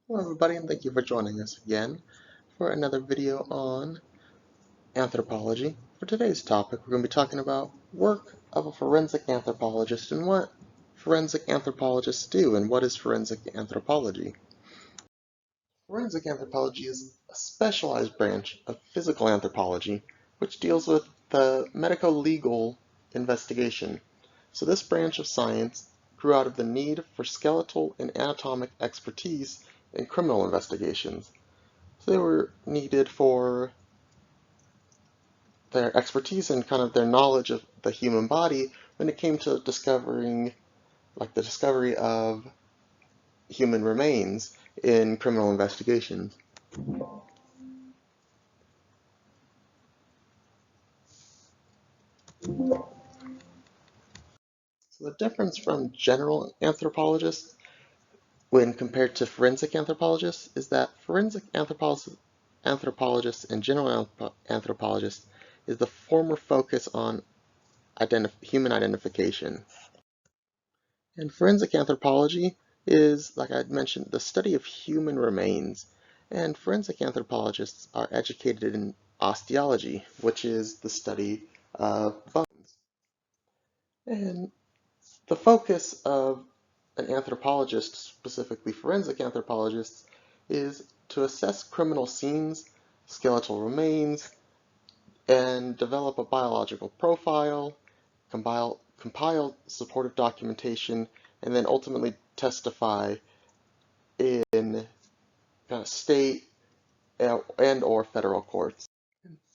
Hello everybody, and thank you for joining us again for another video on anthropology. For today's topic, we're going to be talking about work of a forensic anthropologist and what forensic anthropologists do and what is forensic anthropology. Forensic anthropology is a specialized branch of physical anthropology which deals with the medico-legal investigation. So this branch of science grew out of the need for skeletal and anatomic expertise in criminal investigations. So they were needed for their expertise and kind of their knowledge of the human body when it came to discovering, like the discovery of human remains in criminal investigations. So the difference from general anthropologists when compared to forensic anthropologists is that forensic anthropologists and general anthropologists is the former focus on human identification. And forensic anthropology is, like I mentioned, the study of human remains. And forensic anthropologists are educated in osteology, which is the study of bones. And the focus of an anthropologist, specifically forensic anthropologists, is to assess criminal scenes, skeletal remains, and develop a biological profile, compile supportive documentation, and then ultimately testify in state and or federal courts.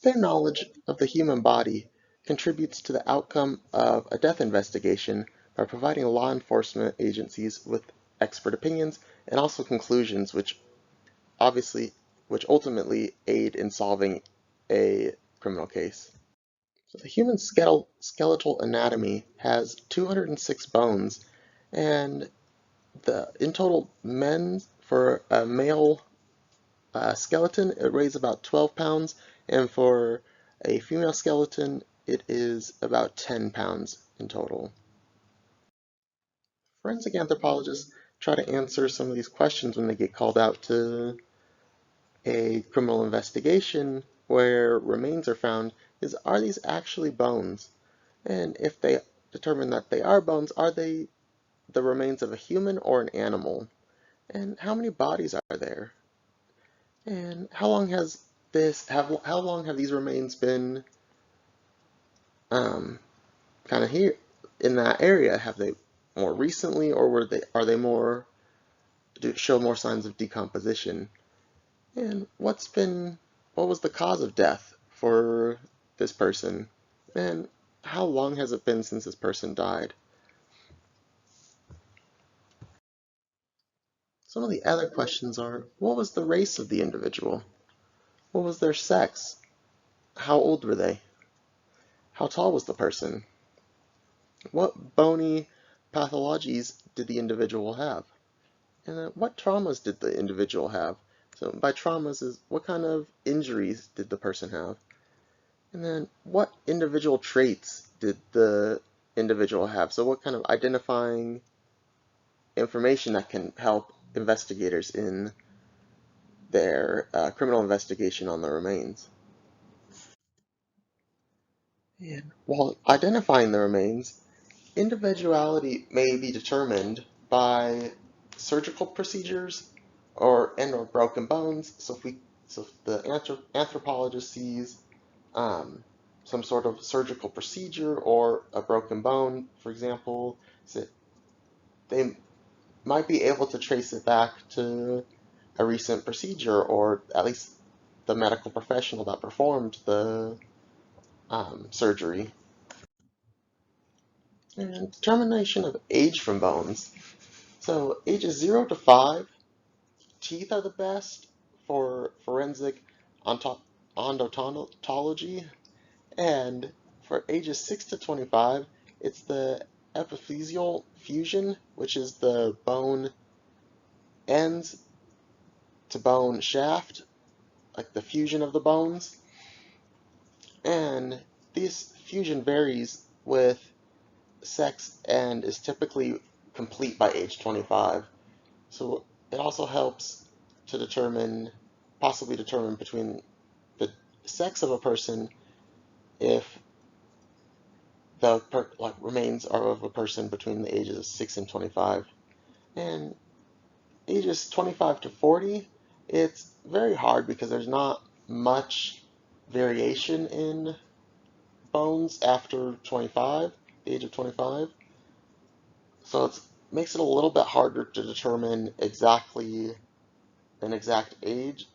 Their knowledge of the human body contributes to the outcome of a death investigation by providing law enforcement agencies with expert opinions and also conclusions which ultimately aid in solving a criminal case. So the human skeletal anatomy has 206 bones, and in total men for a male skeleton it weighs about 12 pounds, and for a female skeleton it is about 10 pounds in total. Forensic anthropologists try to answer some of these questions when they get called out to a criminal investigation where remains are found is, are these actually bones? And if they determine that they are bones, are they the remains of a human or an animal? And how many bodies are there? And how long have these remains been kind of here in that area? Have they more recently, or are they more show more signs of decomposition? And what was the cause of death for this person? And how long has it been since this person died? Some of the other questions are, what was the race of the individual? What was their sex? How old were they? How tall was the person? What bony pathologies did the individual have? And then what traumas did the individual have? So by traumas is what kind of injuries did the person have? And then what individual traits did the individual have? So what kind of identifying information that can help investigators in their criminal investigation on the remains? And while identifying the remains, individuality may be determined by surgical procedures or broken bones. So if the anthropologist sees some sort of surgical procedure or a broken bone, for example, so they might be able to trace it back to a recent procedure, or at least the medical professional that performed the surgery. And determination of age from bones. So ages 0 to 5, teeth are the best for forensic odontology, and for ages 6 to 25, it's the epiphyseal fusion, which is the bone ends to bone shaft, like the fusion of the bones. And this fusion varies with sex and is typically complete by age 25. So it also helps to possibly determine between the sex of a person if the remains are of a person between the ages of 6 and 25. And ages 25 to 40, it's very hard because there's not much variation in bones after 25, the age of 25. So it makes it a little bit harder to determine an exact age.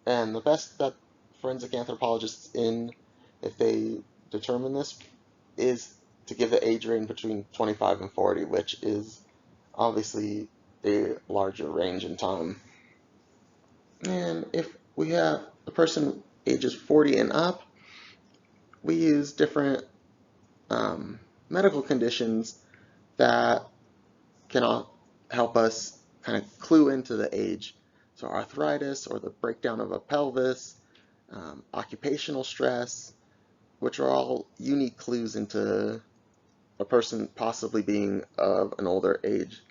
And the best that forensic anthropologists if they determine this, is to give the age range between 25 and 40, which is obviously a larger range in time. And if we have a person ages 40 and up, we use different medical conditions that can all help us kind of clue into the age. So arthritis or the breakdown of a pelvis, occupational stress, which are all unique clues into a person possibly being of an older age.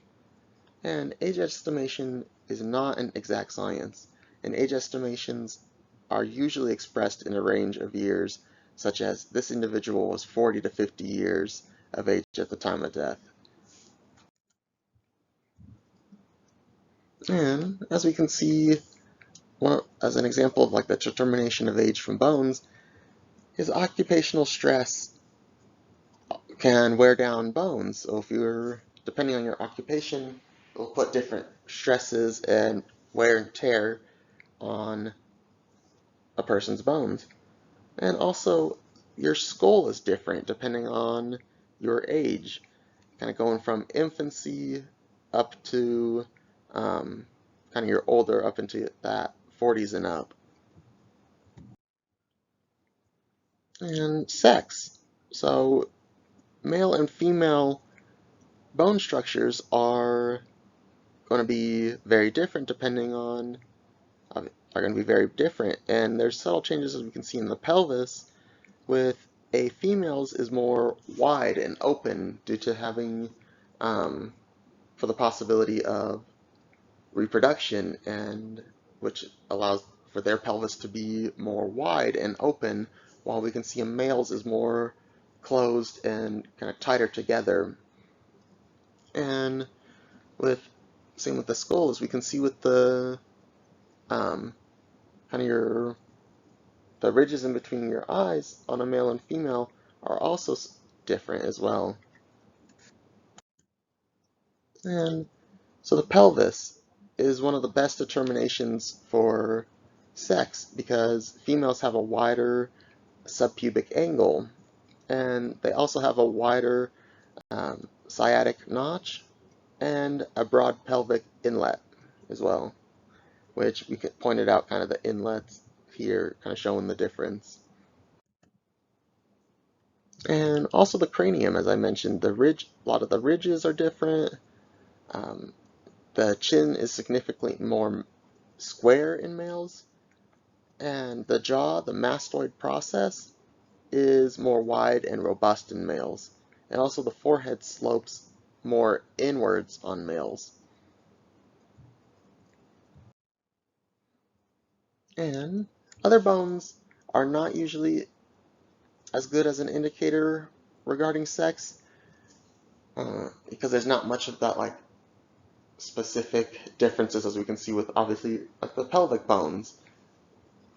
And age estimation is not an exact science, and age estimations are usually expressed in a range of years, such as this individual was 40 to 50 years of age at the time of death. And as we can see, as an example of the determination of age from bones, is occupational stress can wear down bones. So if you're, depending on your occupation, it will put different stresses and wear and tear on a person's bones. And also, your skull is different depending on your age, kind of going from infancy up to kind of your older, up into that 40s and up. And sex. So, male and female bone structures are going to be very different are going to be very different. And there's subtle changes, as we can see in the pelvis, with a female's is more wide and open due to having for the possibility of reproduction, and which allows for their pelvis to be more wide and open, while we can see a male's is more closed and kind of tighter together. And with same with the skull, as we can see with the kind of the ridges in between your eyes on a male and female are also different as well. And so the pelvis is one of the best determinations for sex because females have a wider subpubic angle, and they also have a wider sciatic notch and a broad pelvic inlet as well, which we pointed out kind of the inlets here, kind of showing the difference. And also the cranium, as I mentioned, a lot of the ridges are different. Um, the chin is significantly more square in males, and the jaw, the mastoid process, is more wide and robust in males. And also the forehead slopes more inwards on males. And other bones are not usually as good as an indicator regarding sex because there's not much of that specific differences as we can see with obviously the pelvic bones.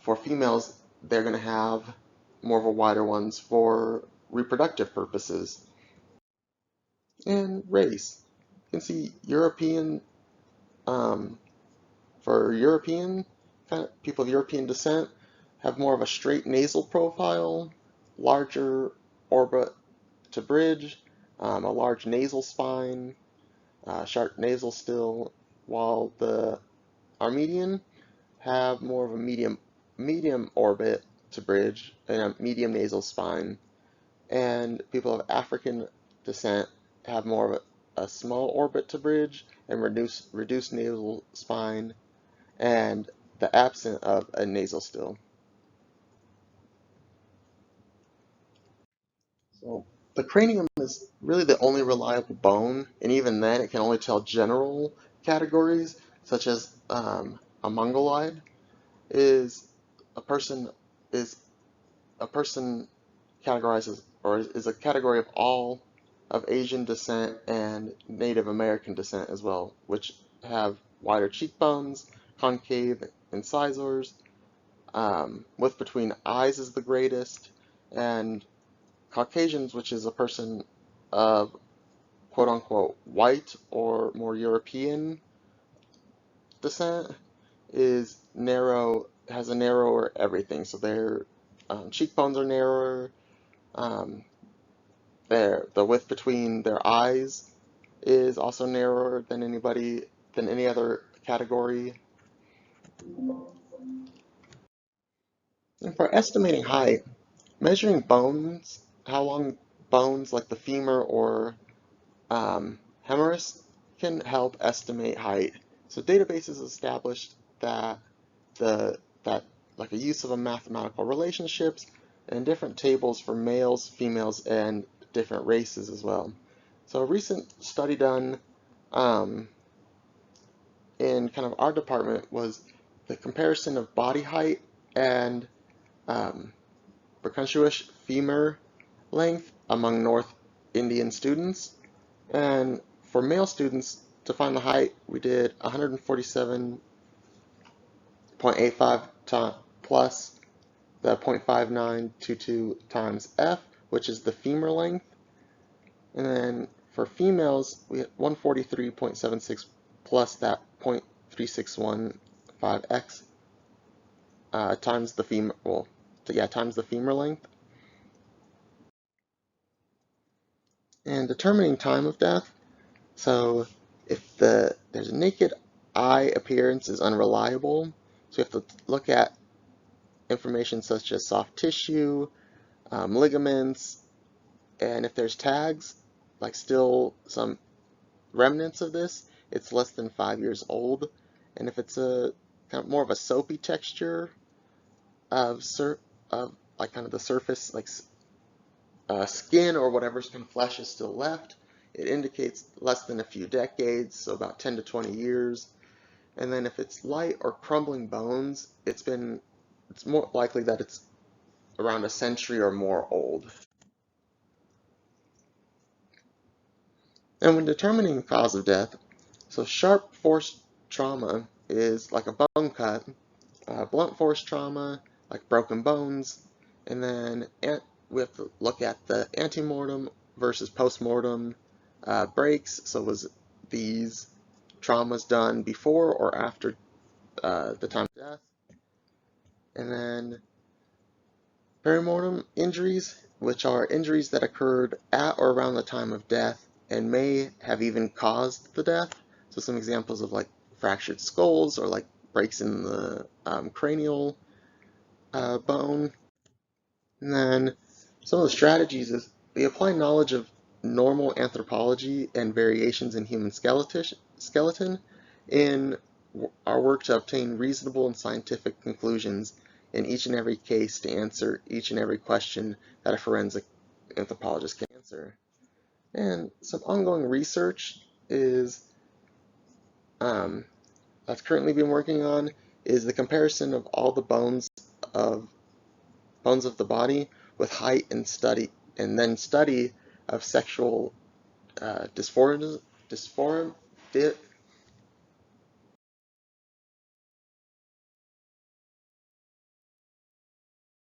For females, they're going to have more of a wider ones for reproductive purposes. And race. You can see um, for European, kind of people of European descent, have more of a straight nasal profile, larger orbit to bridge, a large nasal spine, sharp nasal still, while the Armenian have more of a medium orbit to bridge and a medium nasal spine, and people of African descent have more of a small orbit to bridge and reduced nasal spine and the absence of a nasal still. So the cranium is really the only reliable bone, and even then it can only tell general categories. such as a mongoloid is a person is a person categorizes or is a category of all of Asian descent and Native American descent as well, which have wider cheekbones, concave incisors, width between eyes is the greatest, and Caucasians, which is a person of quote unquote white or more European descent, is narrow, has a narrower everything. So their cheekbones are narrower, um, the width between their eyes is also narrower than any other category. And for estimating height, measuring bones, how long bones like the femur or humerus can help estimate height. So databases established that that like a use of a mathematical relationships and different tables for males, females, and different races as well. So a recent study done um, in kind of our department was the comparison of body height and um, precocious femur length among North Indian students. And for male students, to find the height, we did 147.85 plus the 0.5922 times F, which is the femur length. And then for females, we had 143.76 plus that 0.3615x times the femur, well, yeah, times the femur length. And determining time of death. So if there's a naked eye appearance is unreliable, so we have to look at information such as soft tissue, ligaments, and if there's tags, like still some remnants of this, it's less than 5 years old. And if it's a kind of more of a soapy texture of like kind of the surface, like skin or whatever's kind of flesh is still left, it indicates less than a few decades, so about 10 to 20 years. And then if it's light or crumbling bones, it's more likely that it's around a century or more old. And when determining the cause of death, so sharp force trauma is like a bone cut, blunt force trauma, like broken bones, and then we have to look at the antemortem versus postmortem breaks. So was these traumas done before or after the time of death? And then perimortem injuries, which are injuries that occurred at or around the time of death and may have even caused the death. So some examples of like fractured skulls or like breaks in the cranial bone. And then some of the strategies is we apply knowledge of normal anthropology and variations in human skeleton in our work to obtain reasonable and scientific conclusions in each and every case to answer each and every question that a forensic anthropologist can answer. And some ongoing research is that's currently been working on is the comparison of all the of bones of the body with height and then study of sexual dysphoria,